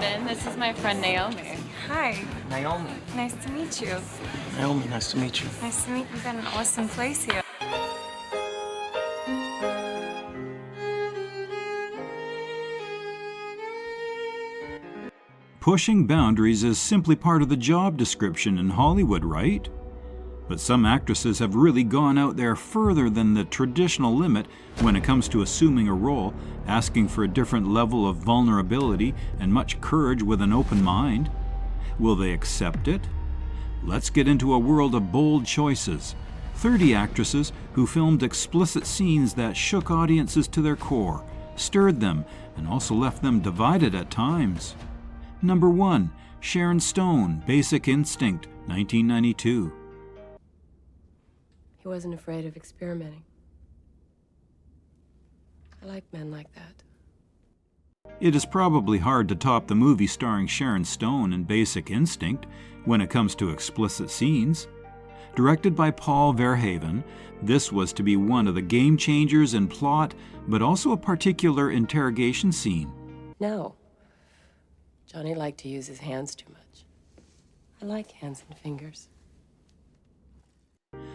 Jordan. This is my friend Naomi. Hi. Naomi. Nice to meet you. Naomi, nice to meet you. Nice to meet you. You've got an awesome place here. Pushing boundaries is simply part of the job description in Hollywood, right? But some actresses have really gone out there further than the traditional limit when it comes to assuming a role, asking for a different level of vulnerability and much courage with an open mind. Will they accept it? Let's get into a world of bold choices. 30 actresses who filmed explicit scenes that shook audiences to their core, stirred them, and also left them divided at times. Number 1, Sharon Stone, Basic Instinct, 1992. He wasn't afraid of experimenting. I like men like that. It is probably hard to top the movie starring Sharon Stone in Basic Instinct when it comes to explicit scenes. Directed by Paul Verhoeven, this was to be one of the game changers in plot, but also a particular interrogation scene. No. Johnny liked to use his hands too much. I like hands and fingers.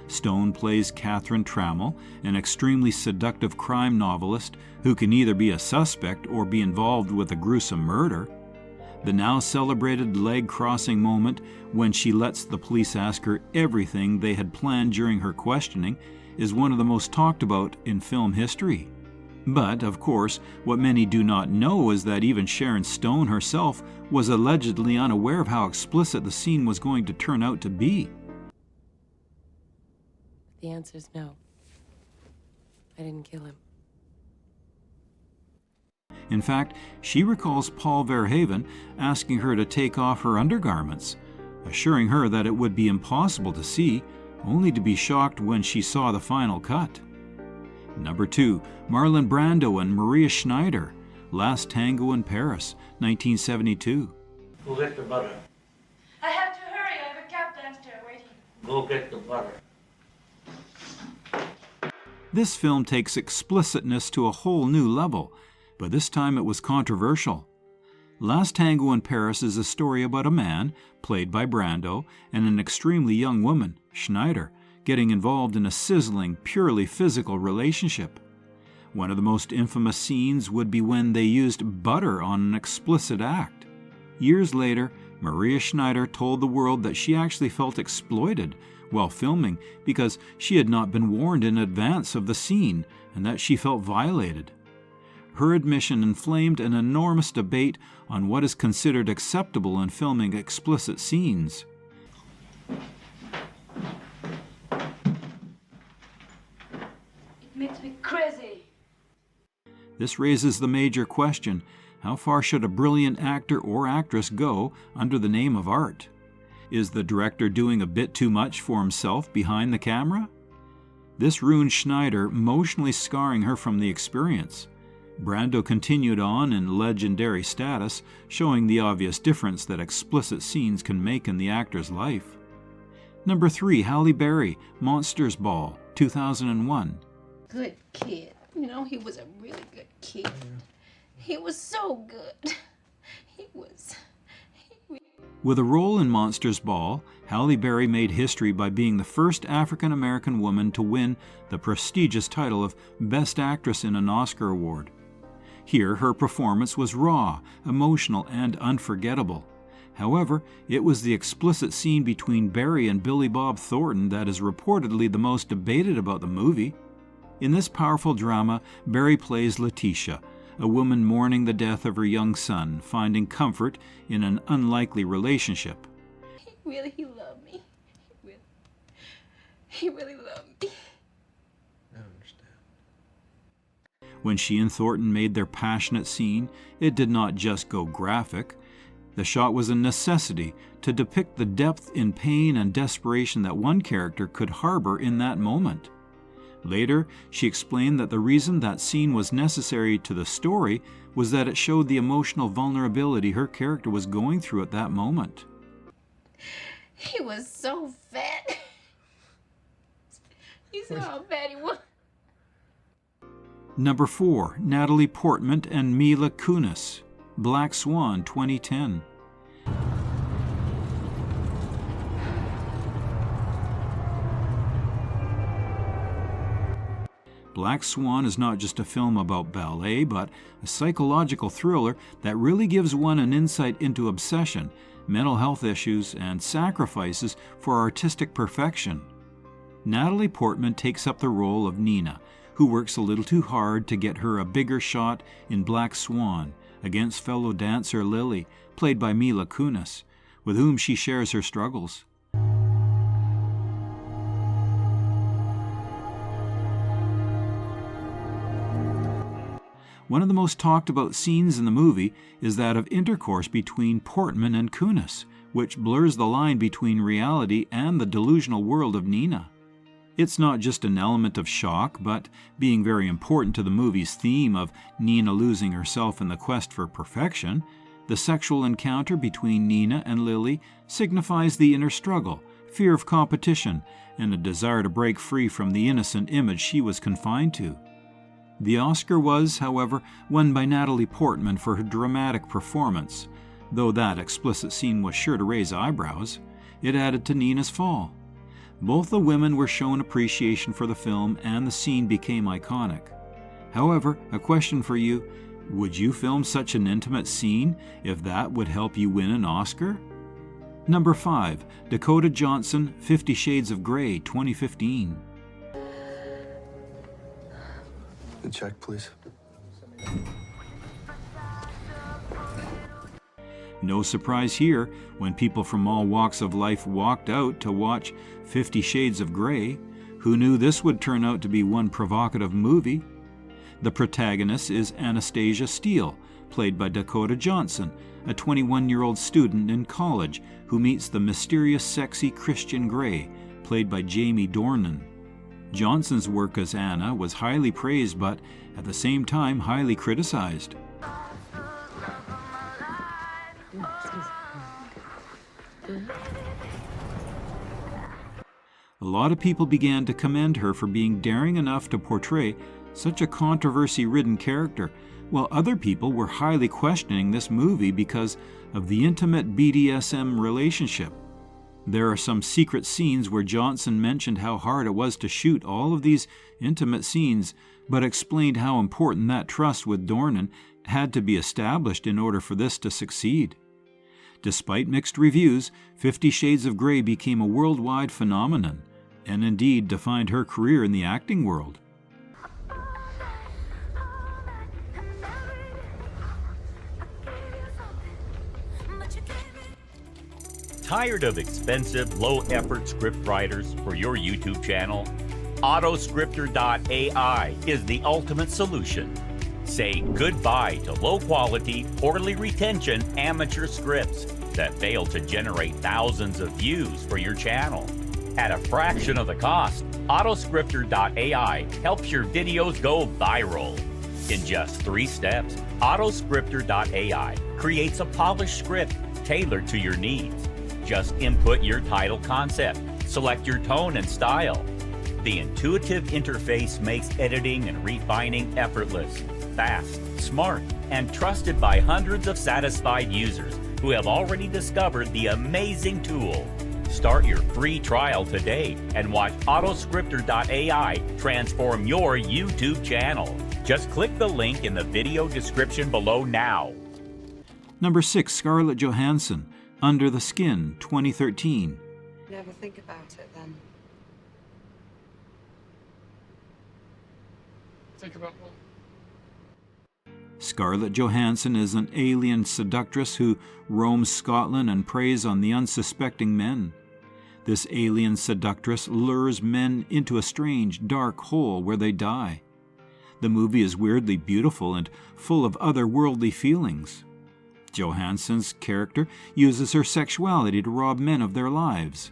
Stone plays Catherine Trammell, an extremely seductive crime novelist who can either be a suspect or be involved with a gruesome murder. The now celebrated leg-crossing moment when she lets the police ask her everything they had planned during her questioning is one of the most talked about in film history. But, of course, what many do not know is that even Sharon Stone herself was allegedly unaware of how explicit the scene was going to turn out to be. The answer's no. I didn't kill him. In fact, she recalls Paul Verhoeven asking her to take off her undergarments, assuring her that it would be impossible to see, only to be shocked when she saw the final cut. Number 2, Marlon Brando and Maria Schneider, Last Tango in Paris, 1972. Go get the butter. I have to hurry. I have a cab downstairs waiting. Go get the butter. This film takes explicitness to a whole new level, but this time it was controversial. Last Tango in Paris is a story about a man, played by Brando, and an extremely young woman, Schneider, getting involved in a sizzling, purely physical relationship. One of the most infamous scenes would be when they used butter on an explicit act. Years later, Maria Schneider told the world that she actually felt exploited while filming because she had not been warned in advance of the scene and that she felt violated. Her admission inflamed an enormous debate on what is considered acceptable in filming explicit scenes. It makes me crazy. This raises the major question: how far should a brilliant actor or actress go under the name of art? Is the director doing a bit too much for himself behind the camera? This ruined Schneider, emotionally scarring her from the experience. Brando continued on in legendary status, showing the obvious difference that explicit scenes can make in the actor's life. Number 3, Halle Berry, Monsters Ball, 2001. Good kid. You know, he was a really good kid. He was so good. With a role in Monsters Ball, Halle Berry made history by being the first African-American woman to win the prestigious title of Best Actress in an Oscar award. Here, her performance was raw, emotional, and unforgettable. However, it was the explicit scene between Berry and Billy Bob Thornton that is reportedly the most debated about the movie. In this powerful drama, Berry plays Letitia, a woman mourning the death of her young son, finding comfort in an unlikely relationship. He loved me. He really loved me. I understand. When she and Thornton made their passionate scene, it did not just go graphic. The shot was a necessity to depict the depth in pain and desperation that one character could harbor in that moment. Later, she explained that the reason that scene was necessary to the story was that it showed the emotional vulnerability her character was going through at that moment. He was so fat. You saw how fat he was. Number 4, Natalie Portman and Mila Kunis, Black Swan 2010. Black Swan is not just a film about ballet, but a psychological thriller that really gives one an insight into obsession, mental health issues, and sacrifices for artistic perfection. Natalie Portman takes up the role of Nina, who works a little too hard to get her a bigger shot in Black Swan against fellow dancer Lily, played by Mila Kunis, with whom she shares her struggles. One of the most talked about scenes in the movie is that of intercourse between Portman and Kunis, which blurs the line between reality and the delusional world of Nina. It's not just an element of shock, but being very important to the movie's theme of Nina losing herself in the quest for perfection, the sexual encounter between Nina and Lily signifies the inner struggle, fear of competition, and a desire to break free from the innocent image she was confined to. The Oscar was, however, won by Natalie Portman for her dramatic performance. Though that explicit scene was sure to raise eyebrows, it added to Nina's fall. Both the women were shown appreciation for the film, and the scene became iconic. However, a question for you: would you film such an intimate scene if that would help you win an Oscar? Number 5. Dakota Johnson, 50 Shades of Grey, 2015. The check, please. No surprise here when people from all walks of life walked out to watch 50 Shades of Grey. Who knew this would turn out to be one provocative movie? The protagonist is Anastasia Steele, played by Dakota Johnson, a 21-year-old student in college who meets the mysterious, sexy Christian Grey, played by Jamie Dornan. Johnson's work as Anna was highly praised, but at the same time highly criticized. A lot of people began to commend her for being daring enough to portray such a controversy-ridden character, while other people were highly questioning this movie because of the intimate BDSM relationship. There are some secret scenes where Johnson mentioned how hard it was to shoot all of these intimate scenes, but explained how important that trust with Dornan had to be established in order for this to succeed. Despite mixed reviews, 50 Shades of Grey became a worldwide phenomenon, and indeed defined her career in the acting world. Tired of expensive, low-effort script writers for your YouTube channel? Autoscripter.ai is the ultimate solution. Say goodbye to low-quality, poorly retention amateur scripts that fail to generate thousands of views for your channel. At a fraction of the cost, Autoscripter.ai helps your videos go viral. In just 3 steps, Autoscripter.ai creates a polished script tailored to your needs. Just input your title concept, select your tone and style. The intuitive interface makes editing and refining effortless, fast, smart, and trusted by hundreds of satisfied users who have already discovered the amazing tool. Start your free trial today and watch Autoscripter.ai transform your YouTube channel. Just click the link in the video description below now. Number 6. Scarlett Johansson, Under the Skin, 2013. Never think about it then. Think about what? Scarlett Johansson is an alien seductress who roams Scotland and preys on the unsuspecting men. This alien seductress lures men into a strange, dark hole where they die. The movie is weirdly beautiful and full of otherworldly feelings. Johansson's character uses her sexuality to rob men of their lives.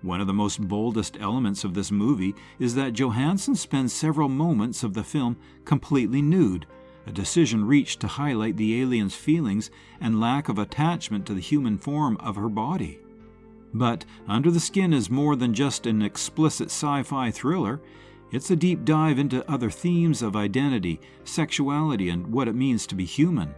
One of the most boldest elements of this movie is that Johansson spends several moments of the film completely nude, a decision reached to highlight the alien's feelings and lack of attachment to the human form of her body. But Under the Skin is more than just an explicit sci-fi thriller. It's a deep dive into other themes of identity, sexuality, and what it means to be human.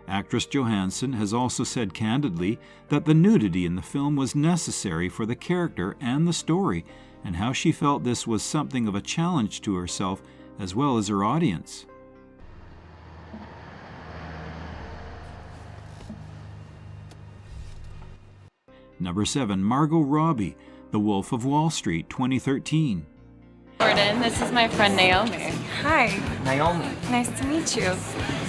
Actress Johansson has also said candidly that the nudity in the film was necessary for the character and the story, and how she felt this was something of a challenge to herself as well as her audience. Number 7. Margot Robbie, The Wolf of Wall Street, 2013. Jordan, this is my friend Naomi. Hi, Naomi. nice to meet you.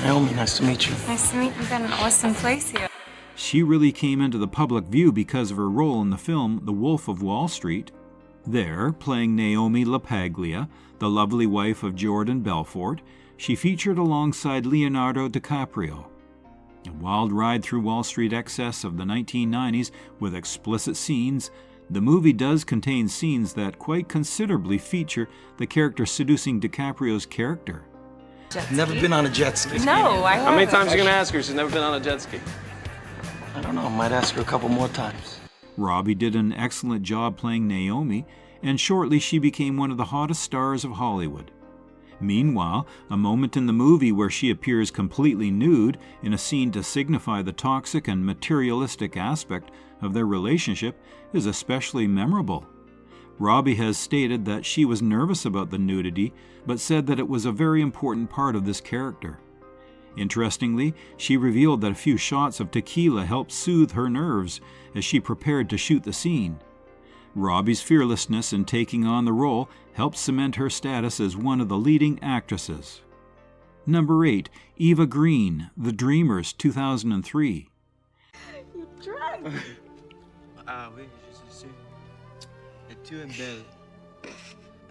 Naomi, nice to meet you. Nice to meet you. You've got an awesome place here. She really came into the public view because of her role in the film The Wolf of Wall Street. There, playing Naomi LaPaglia, the lovely wife of Jordan Belfort, she featured alongside Leonardo DiCaprio. A wild ride through Wall Street excess of the 1990s with explicit scenes, the movie does contain scenes that quite considerably feature the character seducing DiCaprio's character. Never been on a jet ski. No, I haven't. How many times are you going to ask her? She's never been on a jet ski. I don't know. Might ask her a couple more times. Robbie did an excellent job playing Naomi, and shortly she became one of the hottest stars of Hollywood. Meanwhile, a moment in the movie where she appears completely nude in a scene to signify the toxic and materialistic aspect of their relationship is especially memorable. Robbie has stated that she was nervous about the nudity, but said that it was a very important part of this character. Interestingly, she revealed that a few shots of tequila helped soothe her nerves as she prepared to shoot the scene. Robbie's fearlessness in taking on the role helped cement her status as one of the leading actresses. Number 8. Eva Green, The Dreamers, 2003. You drunk. Ah oui, je sais. Et tu es belle.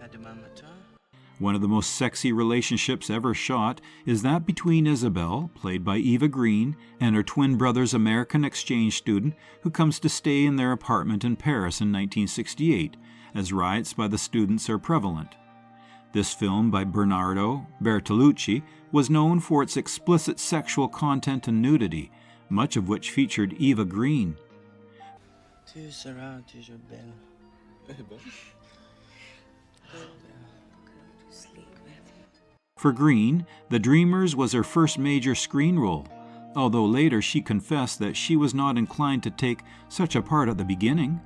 À demain matin. One of the most sexy relationships ever shot is that between Isabel, played by Eva Green, and her twin brother's American exchange student who comes to stay in their apartment in Paris in 1968, as riots by the students are prevalent. This film by Bernardo Bertolucci was known for its explicit sexual content and nudity, much of which featured Eva Green. Tu seras toujours belle. For Green, The Dreamers was her first major screen role, although later she confessed that she was not inclined to take such a part at the beginning.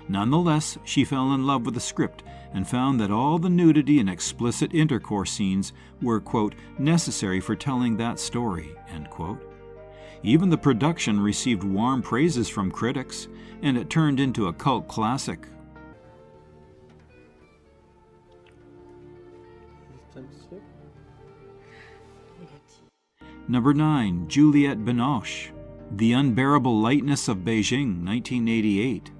Nonetheless, she fell in love with the script and found that all the nudity and explicit intercourse scenes were, quote, necessary for telling that story, end quote. Even the production received warm praises from critics, and it turned into a cult classic. Number 9. Juliette Binoche, The Unbearable Lightness of Beijing, 1988.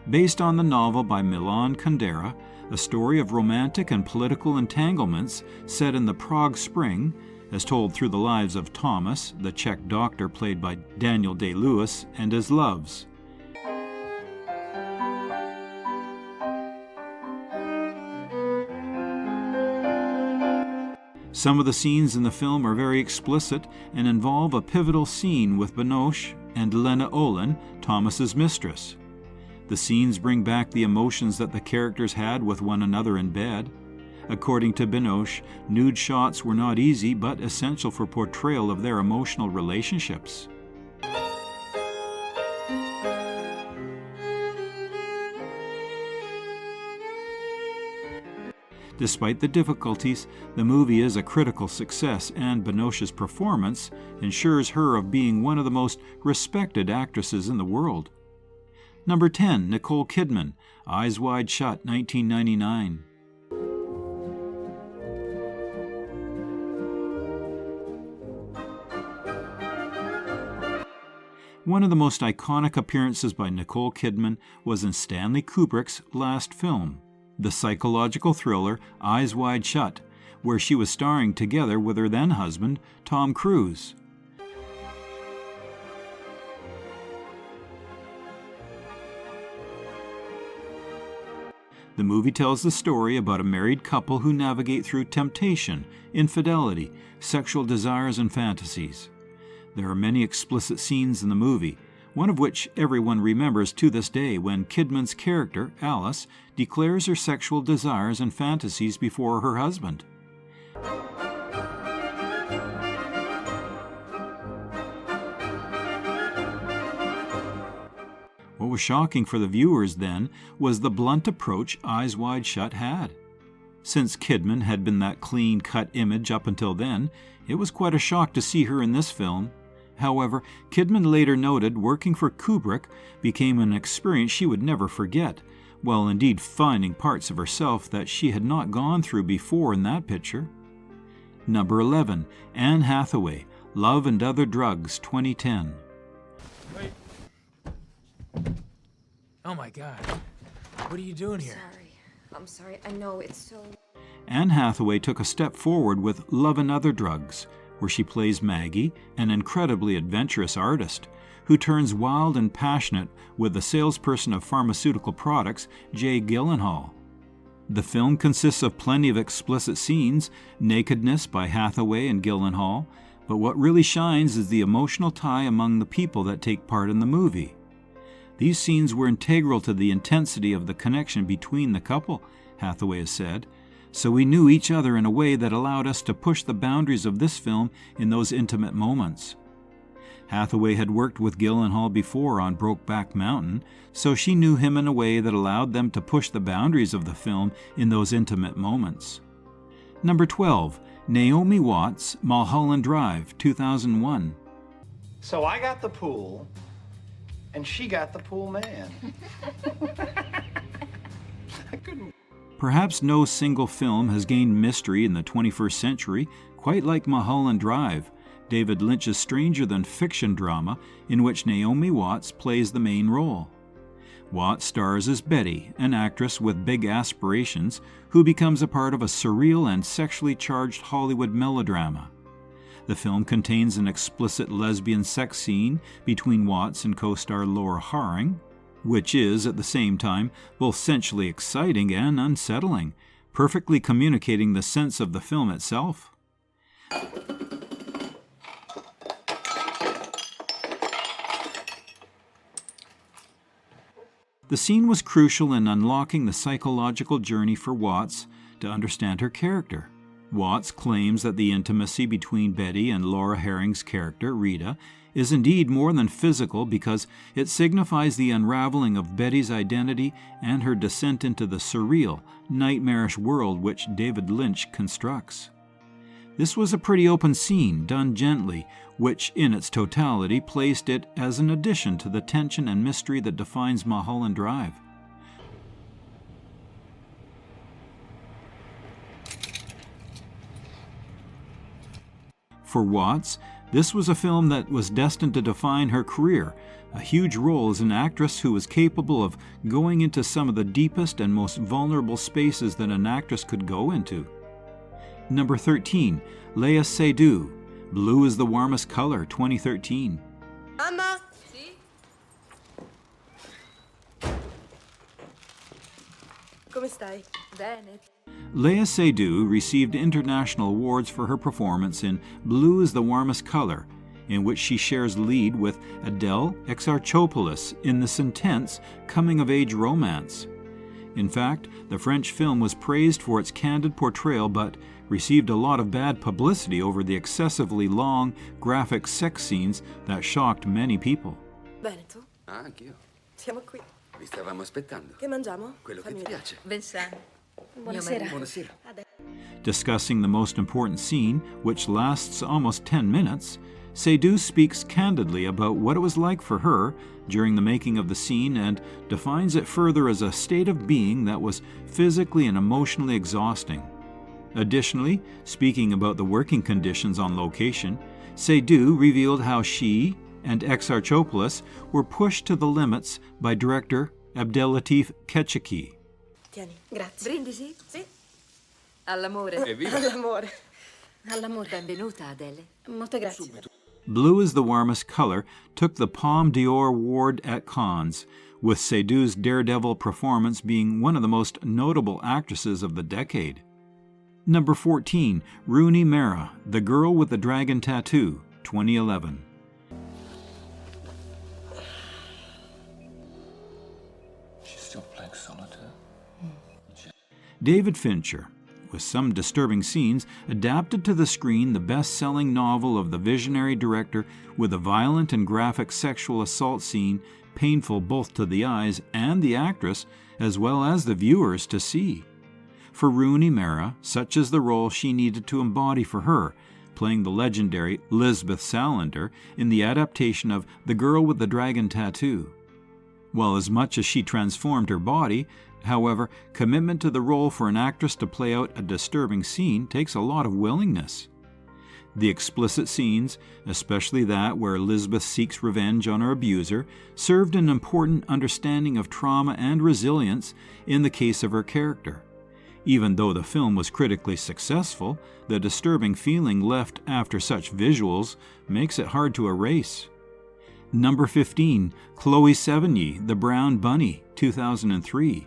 Based on the novel by Milan Kundera, a story of romantic and political entanglements set in the Prague Spring, as told through the lives of Thomas, the Czech doctor played by Daniel Day-Lewis, and his loves. Some of the scenes in the film are very explicit and involve a pivotal scene with Binoche and Lena Olin, Thomas's mistress. The scenes bring back the emotions that the characters had with one another in bed. According to Binoche, nude shots were not easy but essential for portrayal of their emotional relationships. Despite the difficulties, the movie is a critical success, and Binoche's performance ensures her of being one of the most respected actresses in the world. Number 10. Nicole Kidman, Eyes Wide Shut, 1999. One of the most iconic appearances by Nicole Kidman was in Stanley Kubrick's last film, the psychological thriller Eyes Wide Shut, where she was starring together with her then-husband, Tom Cruise. The movie tells the story about a married couple who navigate through temptation, infidelity, sexual desires, and fantasies. There are many explicit scenes in the movie, one of which everyone remembers to this day when Kidman's character, Alice, declares her sexual desires and fantasies before her husband. What was shocking for the viewers then was the blunt approach Eyes Wide Shut had. Since Kidman had been that clean-cut image up until then, it was quite a shock to see her in this film. However, Kidman later noted working for Kubrick became an experience she would never forget, while indeed finding parts of herself that she had not gone through before in that picture. Number 11, Anne Hathaway, Love and Other Drugs, 2010. Wait. Oh my God. What are you doing here? I'm sorry. I know it's so... Anne Hathaway took a step forward with Love and Other Drugs, where she plays Maggie, an incredibly adventurous artist, who turns wild and passionate with the salesperson of pharmaceutical products, Jay Gyllenhaal. The film consists of plenty of explicit scenes, nakedness by Hathaway and Gyllenhaal, but what really shines is the emotional tie among the people that take part in the movie. These scenes were integral to the intensity of the connection between the couple, Hathaway has said, so we knew each other in a way that allowed us to push the boundaries of this film in those intimate moments. Hathaway had worked with Gyllenhaal before on Brokeback Mountain, so she knew him in a way that allowed them to push the boundaries of the film in those intimate moments. Number 12, Naomi Watts, Mulholland Drive, 2001. So I got the pool, and she got the pool man. I couldn't... Perhaps no single film has gained mystery in the 21st century quite like Mulholland Drive, David Lynch's stranger-than-fiction drama in which Naomi Watts plays the main role. Watts stars as Betty, an actress with big aspirations who becomes a part of a surreal and sexually charged Hollywood melodrama. The film contains an explicit lesbian sex scene between Watts and co-star Laura Harring, which is, at the same time, both sensually exciting and unsettling, perfectly communicating the sense of the film itself. The scene was crucial in unlocking the psychological journey for Watts to understand her character. Watts claims that the intimacy between Betty and Laura Harring's character, Rita, is indeed more than physical because it signifies the unraveling of Betty's identity and her descent into the surreal, nightmarish world which David Lynch constructs. This was a pretty open scene, done gently, which in its totality placed it as an addition to the tension and mystery that defines Mulholland Drive. For Watts, this was a film that was destined to define her career, a huge role as an actress who was capable of going into some of the deepest and most vulnerable spaces that an actress could go into. Number 13, Léa Seydoux, Blue is the Warmest Color, 2013. Mamma! Si? Come stai? Bene. Léa Seydoux received international awards for her performance in Blue is the Warmest Color, in which she shares lead with Adele Exarchopoulos in this intense coming-of-age romance. In fact, the French film was praised for its candid portrayal but received a lot of bad publicity over the excessively long, graphic sex scenes that shocked many people. Bene, tu? Ah, anch'io. Siamo qui. Vi stavamo aspettando. Che mangiamo? Quello che ti piace. Vincent. Buonasera. Buonasera. Discussing the most important scene, which lasts almost 10 minutes, Seydoux speaks candidly about what it was like for her during the making of the scene and defines it further as a state of being that was physically and emotionally exhausting. Additionally, speaking about the working conditions on location, Seydoux revealed how she and Exarchopoulos were pushed to the limits by director Abdelatif Ketchaki. Tieni, grazie. Brindisi? Sì. All'amore. Evviva. All'amore. All'amore. Benvenuta, Adele. Molte grazie. Blue is the Warmest Color took the Palme d'Or award at Cannes, with Seydoux' daredevil performance being one of the most notable actresses of the decade. Number 14, Rooney Mara, The Girl with the Dragon Tattoo, 2011. She's still playing solitaire? David Fincher, with some disturbing scenes, adapted to the screen the best-selling novel of the visionary director with a violent and graphic sexual assault scene painful both to the eyes and the actress, as well as the viewers, to see. For Rooney Mara, such is the role she needed to embody for her, playing the legendary Lisbeth Salander in the adaptation of The Girl with the Dragon Tattoo. While as much as she transformed her body, however, commitment to the role for an actress to play out a disturbing scene takes a lot of willingness. The explicit scenes, especially that where Lisbeth seeks revenge on her abuser, served an important understanding of trauma and resilience in the case of her character. Even though the film was critically successful, the disturbing feeling left after such visuals makes it hard to erase. Number 15, Chloe Sevigny, The Brown Bunny, 2003.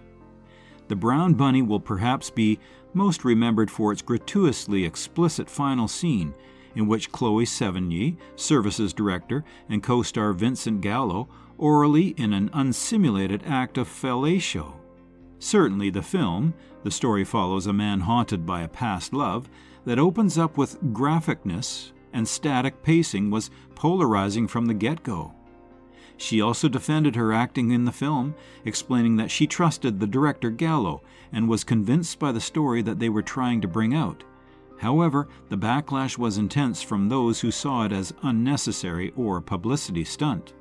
The Brown Bunny will perhaps be most remembered for its gratuitously explicit final scene, in which Chloe Sevigny, Services Director, and co-star Vincent Gallo orally in an unsimulated act of fellatio. Certainly the film, the story follows a man haunted by a past love, that opens up with graphicness and static pacing, was polarizing from the get-go. She also defended her acting in the film, explaining that she trusted the director Gallo and was convinced by the story that they were trying to bring out. However, the backlash was intense from those who saw it as unnecessary or a publicity stunt.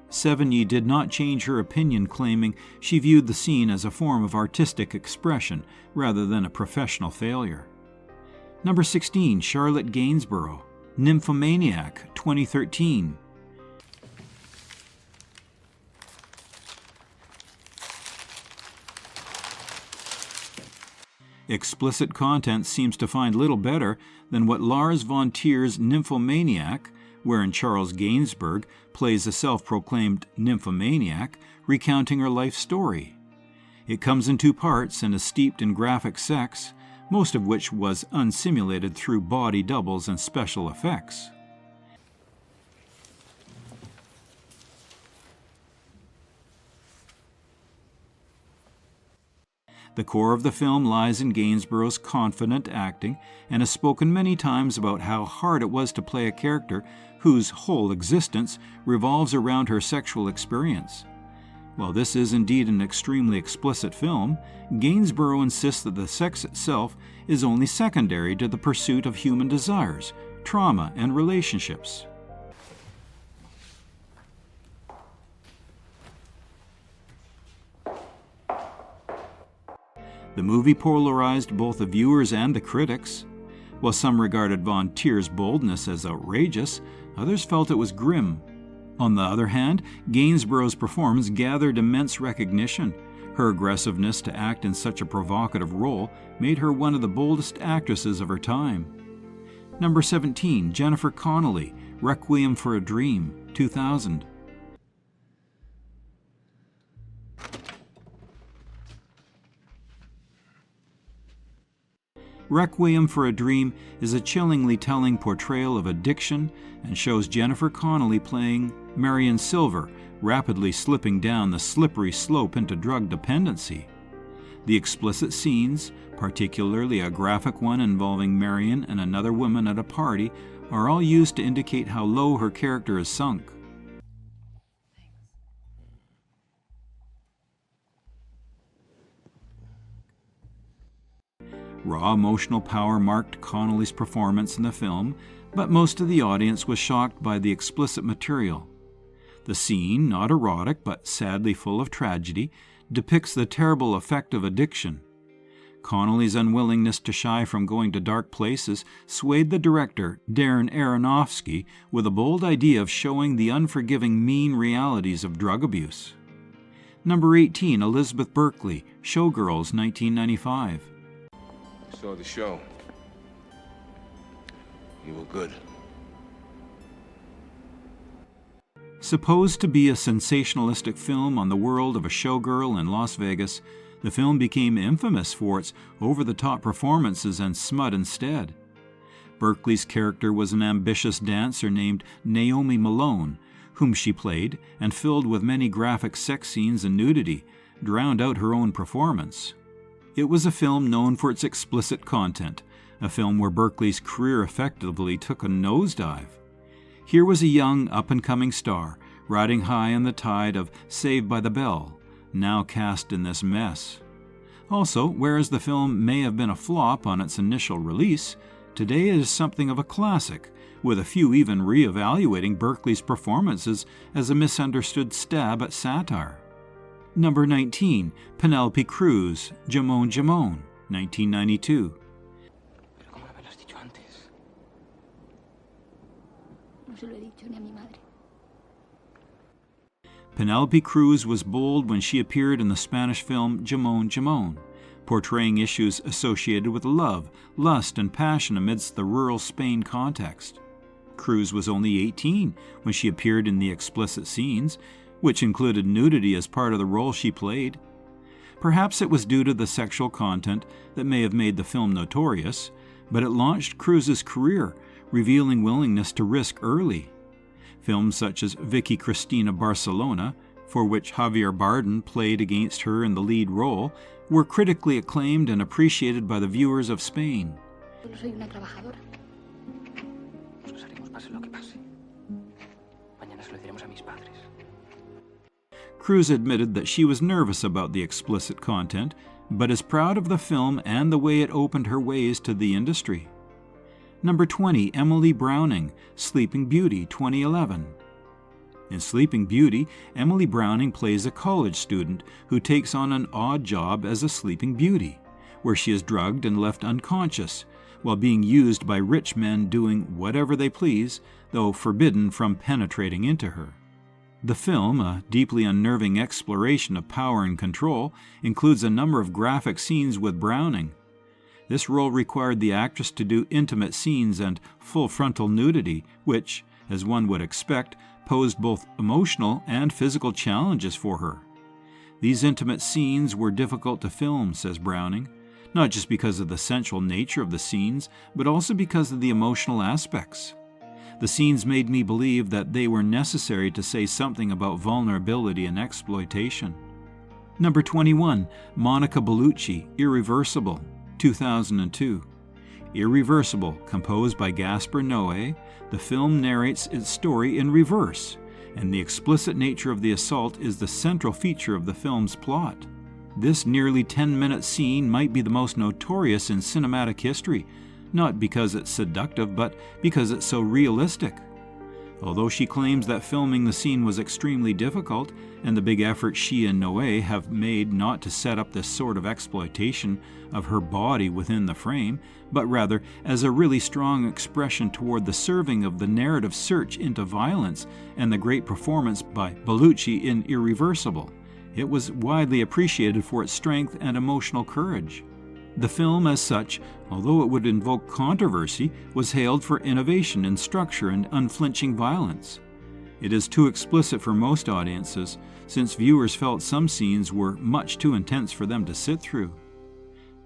Sevigny did not change her opinion, claiming she viewed the scene as a form of artistic expression rather than a professional failure. Number 16, Charlotte Gainsborough, Nymphomaniac, 2013. Explicit content seems to find little better than what Lars von Trier's Nymphomaniac, wherein Charles Gainsbourg plays a self-proclaimed nymphomaniac recounting her life story. It comes in two parts and is steeped in graphic sex, most of which was unsimulated through body doubles and special effects. The core of the film lies in Gainsborough's confident acting, and has spoken many times about how hard it was to play a character whose whole existence revolves around her sexual experience. While this is indeed an extremely explicit film, Gainsborough insists that the sex itself is only secondary to the pursuit of human desires, trauma, and relationships. The movie polarized both the viewers and the critics. While some regarded von Trier's boldness as outrageous, others felt it was grim. On the other hand, Gainsborough's performance gathered immense recognition. Her aggressiveness to act in such a provocative role made her one of the boldest actresses of her time. Number 17, Jennifer Connelly, Requiem for a Dream, 2000. Requiem for a Dream is a chillingly telling portrayal of addiction and shows Jennifer Connelly playing Marion Silver, rapidly slipping down the slippery slope into drug dependency. The explicit scenes, particularly a graphic one involving Marion and another woman at a party, are all used to indicate how low her character is sunk. Raw emotional power marked Connelly's performance in the film, but most of the audience was shocked by the explicit material. The scene, not erotic but sadly full of tragedy, depicts the terrible effect of addiction. Connelly's unwillingness to shy from going to dark places swayed the director, Darren Aronofsky, with a bold idea of showing the unforgiving mean realities of drug abuse. Number 18, Elizabeth Berkley, Showgirls, 1995. Saw the show. You were good. Supposed to be a sensationalistic film on the world of a showgirl in Las Vegas, the film became infamous for its over-the-top performances and smut instead. Berkeley's character was an ambitious dancer named Naomi Malone, whom she played and filled with many graphic sex scenes and nudity, drowned out her own performance. It was a film known for its explicit content, a film where Berkeley's career effectively took a nosedive. Here was a young, up-and-coming star, riding high on the tide of Saved by the Bell, now cast in this mess. Also, whereas the film may have been a flop on its initial release, today it is something of a classic, with a few even re-evaluating Berkeley's performances as a misunderstood stab at satire. Number 19, Penelope Cruz, Jamón Jamón, 1992. Penelope Cruz was bold when she appeared in the Spanish film Jamón Jamón, portraying issues associated with love, lust, and passion amidst the rural Spain context. Cruz was only 18 when she appeared in the explicit scenes, which included nudity as part of the role she played. Perhaps it was due to the sexual content that may have made the film notorious, but it launched Cruz's career, revealing willingness to risk early. Films such as Vicky Cristina Barcelona, for which Javier Bardem played against her in the lead role, were critically acclaimed and appreciated by the viewers of Spain. Cruz admitted that she was nervous about the explicit content, but is proud of the film and the way it opened her ways to the industry. Number 20, Emily Browning, Sleeping Beauty, 2011. In Sleeping Beauty, Emily Browning plays a college student who takes on an odd job as a sleeping beauty, where she is drugged and left unconscious, while being used by rich men doing whatever they please, though forbidden from penetrating into her. The film, a deeply unnerving exploration of power and control, includes a number of graphic scenes with Browning. This role required the actress to do intimate scenes and full frontal nudity, which, as one would expect, posed both emotional and physical challenges for her. These intimate scenes were difficult to film, says Browning, not just because of the sensual nature of the scenes, but also because of the emotional aspects. The scenes made me believe that they were necessary to say something about vulnerability and exploitation. Number 21, Monica Bellucci, Irreversible, 2002. Irreversible, composed by Gaspar Noé, the film narrates its story in reverse, and the explicit nature of the assault is the central feature of the film's plot. This nearly 10-minute scene might be the most notorious in cinematic history, not because it's seductive, but because it's so realistic. Although she claims that filming the scene was extremely difficult, and the big effort she and Noé have made not to set up this sort of exploitation of her body within the frame, but rather as a really strong expression toward the serving of the narrative search into violence and the great performance by Bellucci in Irreversible, it was widely appreciated for its strength and emotional courage. The film, as such, although it would invoke controversy, was hailed for innovation in structure and unflinching violence. It is too explicit for most audiences, since viewers felt some scenes were much too intense for them to sit through.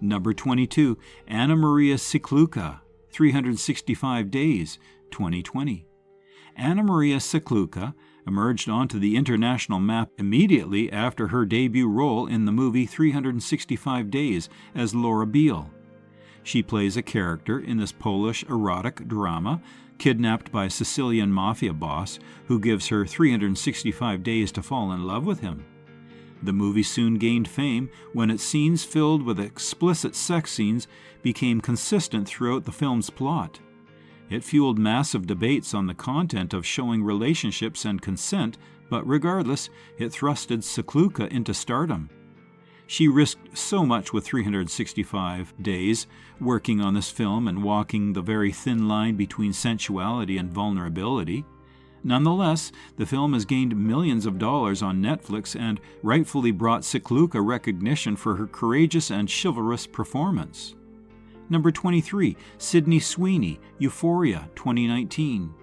Number 22, Anna Maria Cicluca, 365 Days, 2020. Anna Maria Cicluca emerged onto the international map immediately after her debut role in the movie 365 Days as Laura Beale. She plays a character in this Polish erotic drama, kidnapped by a Sicilian mafia boss who gives her 365 days to fall in love with him. The movie soon gained fame when its scenes filled with explicit sex scenes became consistent throughout the film's plot. It fueled massive debates on the content of showing relationships and consent, but regardless, it thrusted Cicluca into stardom. She risked so much with 365 Days, working on this film and walking the very thin line between sensuality and vulnerability. Nonetheless, the film has gained millions of dollars on Netflix and rightfully brought Cicluca recognition for her courageous and chivalrous performance. Number 23, Sydney Sweeney, Euphoria, 2019.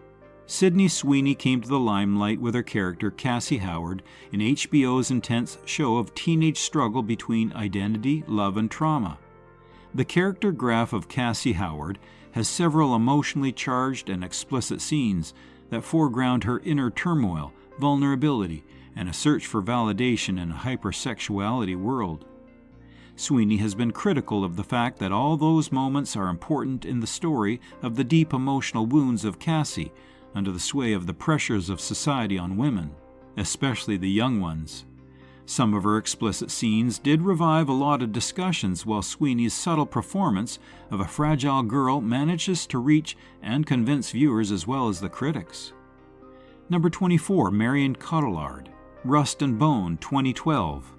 Sydney Sweeney came to the limelight with her character Cassie Howard in HBO's intense show of teenage struggle between identity, love, and trauma. The character graph of Cassie Howard has several emotionally charged and explicit scenes that foreground her inner turmoil, vulnerability, and a search for validation in a hypersexuality world. Sweeney has been critical of the fact that all those moments are important in the story of the deep emotional wounds of Cassie under the sway of the pressures of society on women, especially the young ones. Some of her explicit scenes did revive a lot of discussions, while Sweeney's subtle performance of a fragile girl manages to reach and convince viewers as well as the critics. Number 24, Marion Cotillard, Rust and Bone, 2012.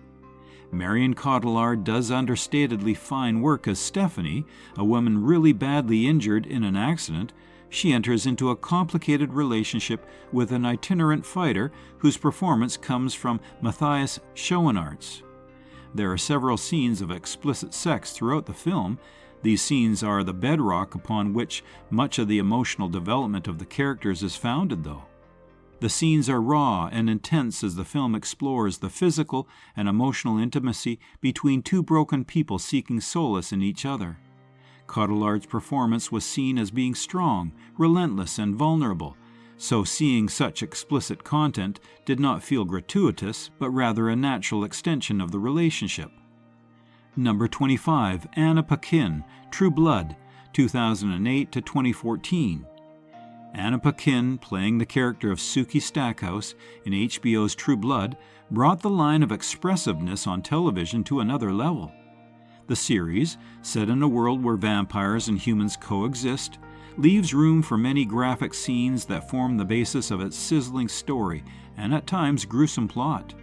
Marion Cotillard does understatedly fine work as Stephanie, a woman really badly injured in an accident. She enters into a complicated relationship with an itinerant fighter whose performance comes from Matthias Schoenaerts. There are several scenes of explicit sex throughout the film. These scenes are the bedrock upon which much of the emotional development of the characters is founded, though. The scenes are raw and intense as the film explores the physical and emotional intimacy between two broken people seeking solace in each other. Cotillard's performance was seen as being strong, relentless, and vulnerable, so seeing such explicit content did not feel gratuitous, but rather a natural extension of the relationship. Number 25, Anna Paquin, True Blood, 2008 to 2014. Anna Paquin, playing the character of Suki Stackhouse in HBO's True Blood, brought the line of expressiveness on television to another level. The series, set in a world where vampires and humans coexist, leaves room for many graphic scenes that form the basis of its sizzling story and at times gruesome plot.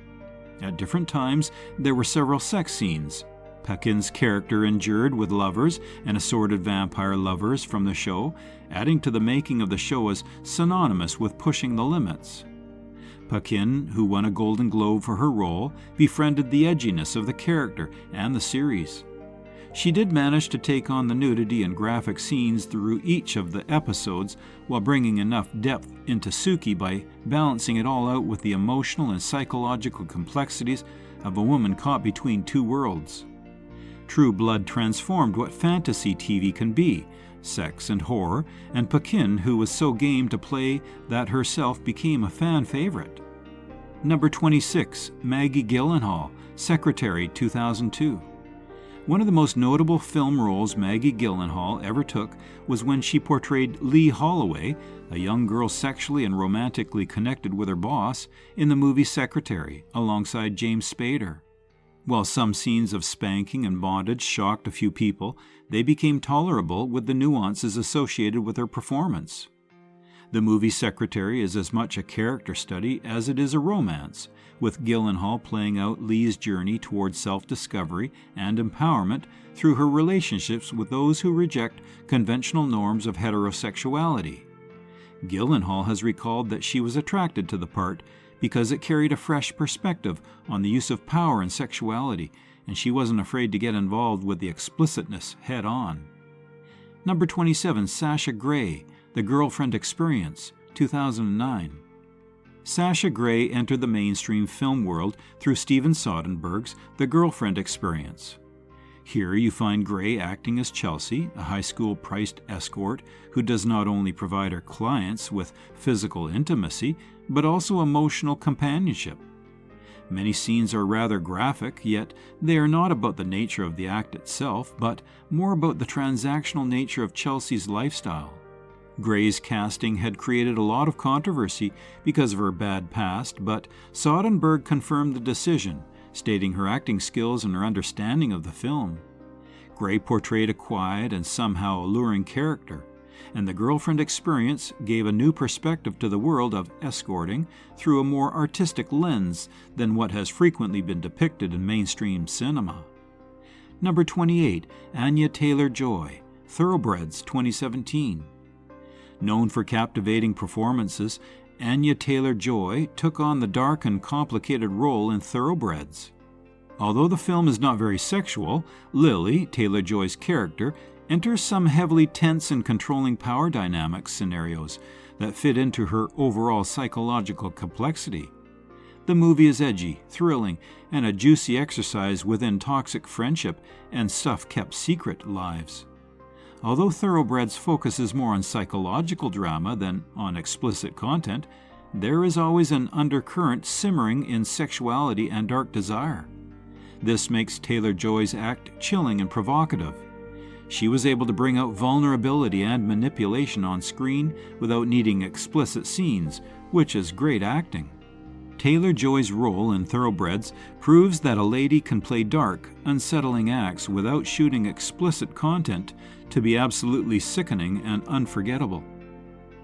At different times, there were several sex scenes. Paquin's character endured with lovers and assorted vampire lovers from the show, adding to the making of the show as synonymous with pushing the limits. Paquin, who won a Golden Globe for her role, befriended the edginess of the character and the series. She did manage to take on the nudity and graphic scenes through each of the episodes while bringing enough depth into Suki by balancing it all out with the emotional and psychological complexities of a woman caught between two worlds. True Blood transformed what fantasy TV can be, sex and horror, and Paquin, who was so game to play that herself, became a fan favorite. Number 26, Maggie Gyllenhaal, Secretary, 2002. One of the most notable film roles Maggie Gyllenhaal ever took was when she portrayed Lee Holloway, a young girl sexually and romantically connected with her boss, in the movie Secretary, alongside James Spader. While some scenes of spanking and bondage shocked a few people, they became tolerable with the nuances associated with her performance. The movie Secretary is as much a character study as it is a romance, with Gyllenhaal playing out Lee's journey towards self-discovery and empowerment through her relationships with those who reject conventional norms of heterosexuality. Gyllenhaal has recalled that she was attracted to the part because it carried a fresh perspective on the use of power and sexuality, and she wasn't afraid to get involved with the explicitness head-on. Number 27, Sasha Grey, The Girlfriend Experience, 2009. Sasha Grey entered the mainstream film world through Steven Soderbergh's The Girlfriend Experience. Here you find Grey acting as Chelsea, a high school priced escort who does not only provide her clients with physical intimacy, but also emotional companionship. Many scenes are rather graphic, yet they are not about the nature of the act itself, but more about the transactional nature of Chelsea's lifestyle. Grey's casting had created a lot of controversy because of her bad past, but Soderbergh confirmed the decision, stating her acting skills and her understanding of the film. Grey portrayed a quiet and somehow alluring character, and The Girlfriend Experience gave a new perspective to the world of escorting through a more artistic lens than what has frequently been depicted in mainstream cinema. Number 28, Anya Taylor-Joy, Thoroughbreds, 2017. Known for captivating performances, Anya Taylor-Joy took on the dark and complicated role in Thoroughbreds. Although the film is not very sexual, Lily, Taylor-Joy's character, enters some heavily tense and controlling power dynamics scenarios that fit into her overall psychological complexity. The movie is edgy, thrilling, and a juicy exercise within toxic friendship and stuff-kept-secret lives. Although Thoroughbreds focuses more on psychological drama than on explicit content, there is always an undercurrent simmering in sexuality and dark desire. This makes Taylor-Joy's act chilling and provocative. She was able to bring out vulnerability and manipulation on screen without needing explicit scenes, which is great acting. Taylor-Joy's role in Thoroughbreds proves that a lady can play dark, unsettling acts without shooting explicit content to be absolutely sickening and unforgettable.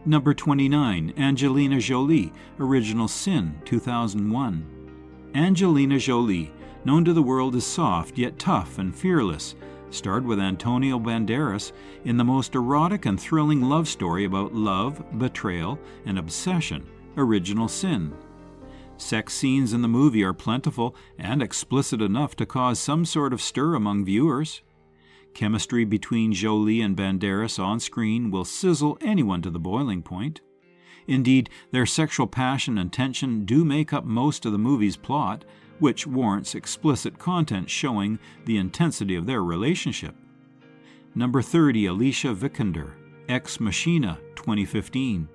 Number 29, Angelina Jolie, Original Sin, 2001. Angelina Jolie, known to the world as soft yet tough and fearless, starred with Antonio Banderas in the most erotic and thrilling love story about love, betrayal, and obsession, Original Sin. Sex scenes in the movie are plentiful and explicit enough to cause some sort of stir among viewers. Chemistry between Jolie and Banderas on screen will sizzle anyone to the boiling point. Indeed, their sexual passion and tension do make up most of the movie's plot, which warrants explicit content showing the intensity of their relationship. Number 30, Alicia Vikander, Ex Machina, 2015.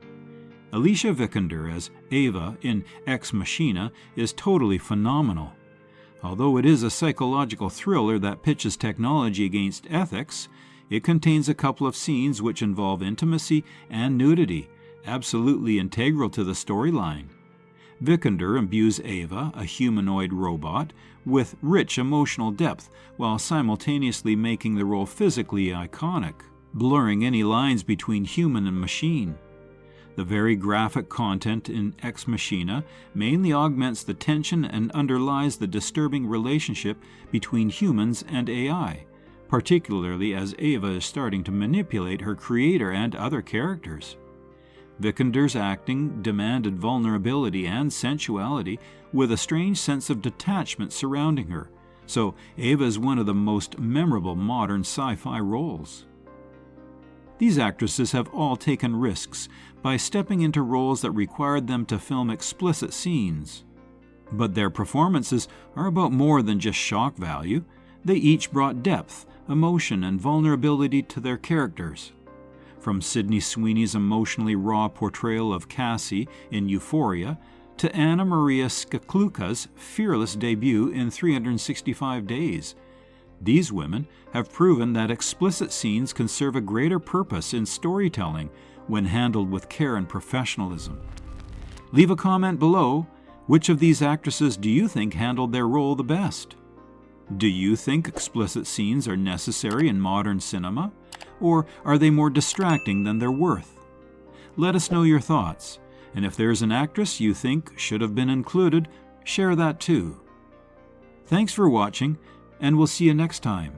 Alicia Vikander as Eva in Ex Machina is totally phenomenal. Although it is a psychological thriller that pitches technology against ethics, it contains a couple of scenes which involve intimacy and nudity, absolutely integral to the storyline. Vikander imbues Eva, a humanoid robot, with rich emotional depth while simultaneously making the role physically iconic, blurring any lines between human and machine. The very graphic content in Ex Machina mainly augments the tension and underlies the disturbing relationship between humans and AI, particularly as Eva is starting to manipulate her creator and other characters. Vikander's acting demanded vulnerability and sensuality with a strange sense of detachment surrounding her, so Eva is one of the most memorable modern sci-fi roles. These actresses have all taken risks by stepping into roles that required them to film explicit scenes. But their performances are about more than just shock value. They each brought depth, emotion, and vulnerability to their characters. From Sydney Sweeney's emotionally raw portrayal of Cassie in Euphoria to Anna Maria Skakluka's fearless debut in 365 Days, these women have proven that explicit scenes can serve a greater purpose in storytelling when handled with care and professionalism. Leave a comment below. Which of these actresses do you think handled their role the best? Do you think explicit scenes are necessary in modern cinema, or are they more distracting than they're worth? Let us know your thoughts, and if there's an actress you think should have been included, share that too. Thanks for watching, and we'll see you next time.